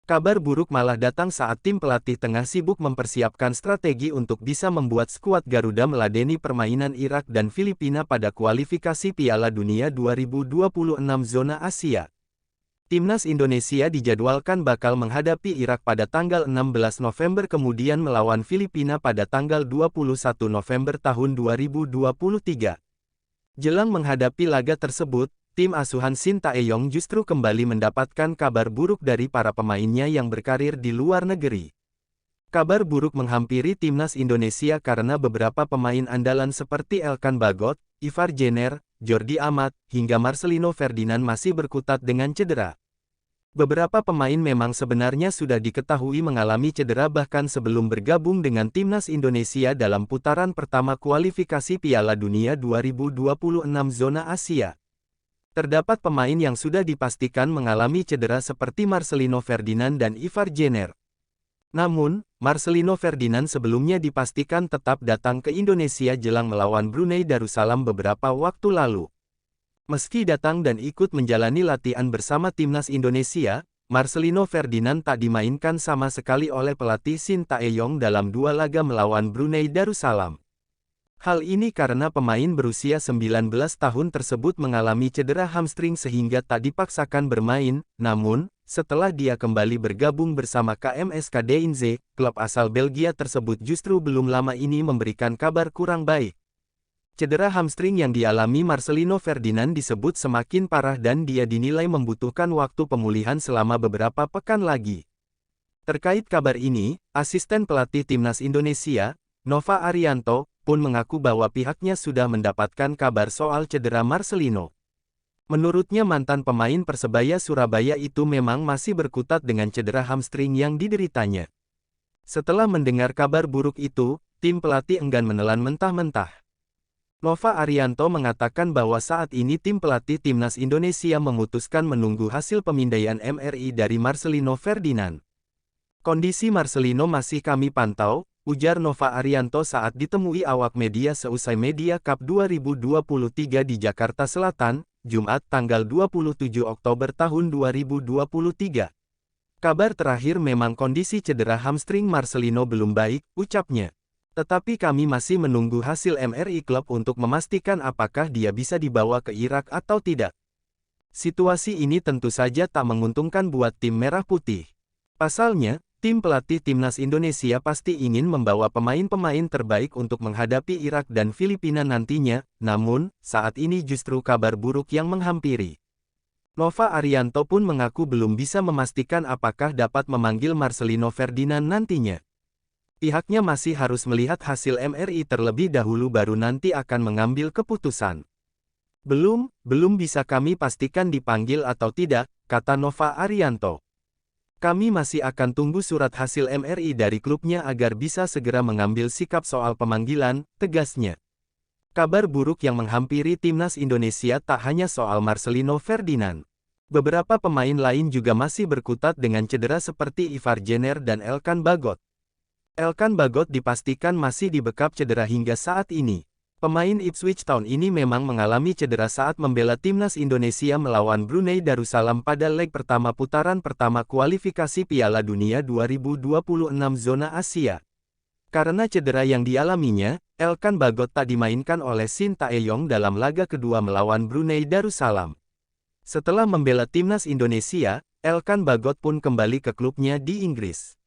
Kabar buruk malah datang saat tim pelatih tengah sibuk mempersiapkan strategi untuk bisa membuat skuad Garuda meladeni permainan Irak dan Filipina pada kualifikasi Piala Dunia 2026 zona Asia. Timnas Indonesia dijadwalkan bakal menghadapi Irak pada tanggal 16 November kemudian melawan Filipina pada tanggal 21 November tahun 2023. Jelang menghadapi laga tersebut, tim asuhan Shin Tae-yong justru kembali mendapatkan kabar buruk dari para pemainnya yang berkarir di luar negeri. Kabar buruk menghampiri timnas Indonesia karena beberapa pemain andalan seperti Elkan Bagot, Ivar Jenner, Jordi Amat, hingga Marcelino Ferdinand masih berkutat dengan cedera. Beberapa pemain memang sebenarnya sudah diketahui mengalami cedera bahkan sebelum bergabung dengan timnas Indonesia dalam putaran pertama kualifikasi Piala Dunia 2026 zona Asia. Terdapat pemain yang sudah dipastikan mengalami cedera seperti Marcelino Ferdinand dan Ivar Jenner. Namun, Marcelino Ferdinand sebelumnya dipastikan tetap datang ke Indonesia jelang melawan Brunei Darussalam beberapa waktu lalu. Meski datang dan ikut menjalani latihan bersama timnas Indonesia, Marcelino Ferdinand tak dimainkan sama sekali oleh pelatih Shin Tae-yong dalam 2 laga melawan Brunei Darussalam. Hal ini karena pemain berusia 19 tahun tersebut mengalami cedera hamstring sehingga tak dipaksakan bermain, namun, setelah dia kembali bergabung bersama KMSK Deinze, klub asal Belgia tersebut justru belum lama ini memberikan kabar kurang baik. Cedera hamstring yang dialami Marcelino Ferdinand disebut semakin parah dan dia dinilai membutuhkan waktu pemulihan selama beberapa pekan lagi. Terkait kabar ini, asisten pelatih timnas Indonesia, Nova Arianto, pun mengaku bahwa pihaknya sudah mendapatkan kabar soal cedera Marcelino. Menurutnya mantan pemain Persebaya Surabaya itu memang masih berkutat dengan cedera hamstring yang dideritanya. Setelah mendengar kabar buruk itu, tim pelatih enggan menelan mentah-mentah. Nova Arianto mengatakan bahwa saat ini tim pelatih timnas Indonesia memutuskan menunggu hasil pemindaian MRI dari Marcelino Ferdinand. Kondisi Marcelino masih kami pantau, ujar Nova Arianto saat ditemui awak media seusai Media Cup 2023 di Jakarta Selatan, Jumat tanggal 27 Oktober tahun 2023. Kabar terakhir memang kondisi cedera hamstring Marcelino belum baik, ucapnya. Tetapi kami masih menunggu hasil MRI klub untuk memastikan apakah dia bisa dibawa ke Irak atau tidak. Situasi ini tentu saja tak menguntungkan buat tim Merah Putih. Pasalnya, tim pelatih timnas Indonesia pasti ingin membawa pemain-pemain terbaik untuk menghadapi Irak dan Filipina nantinya, namun, saat ini justru kabar buruk yang menghampiri. Nova Arianto pun mengaku belum bisa memastikan apakah dapat memanggil Marcelino Ferdinand nantinya. Pihaknya masih harus melihat hasil MRI terlebih dahulu baru nanti akan mengambil keputusan. Belum bisa kami pastikan dipanggil atau tidak, kata Nova Arianto. Kami masih akan tunggu surat hasil MRI dari klubnya agar bisa segera mengambil sikap soal pemanggilan, tegasnya. Kabar buruk yang menghampiri timnas Indonesia tak hanya soal Marcelino Ferdinand. Beberapa pemain lain juga masih berkutat dengan cedera seperti Ivar Jenner dan Elkan Bagot. Elkan Bagot dipastikan masih dibekap cedera hingga saat ini. Pemain Ipswich Town ini memang mengalami cedera saat membela timnas Indonesia melawan Brunei Darussalam pada leg pertama putaran pertama kualifikasi Piala Dunia 2026 zona Asia. Karena cedera yang dialaminya, Elkan Bagot tak dimainkan oleh Shin Tae-yong dalam laga kedua melawan Brunei Darussalam. Setelah membela timnas Indonesia, Elkan Bagot pun kembali ke klubnya di Inggris.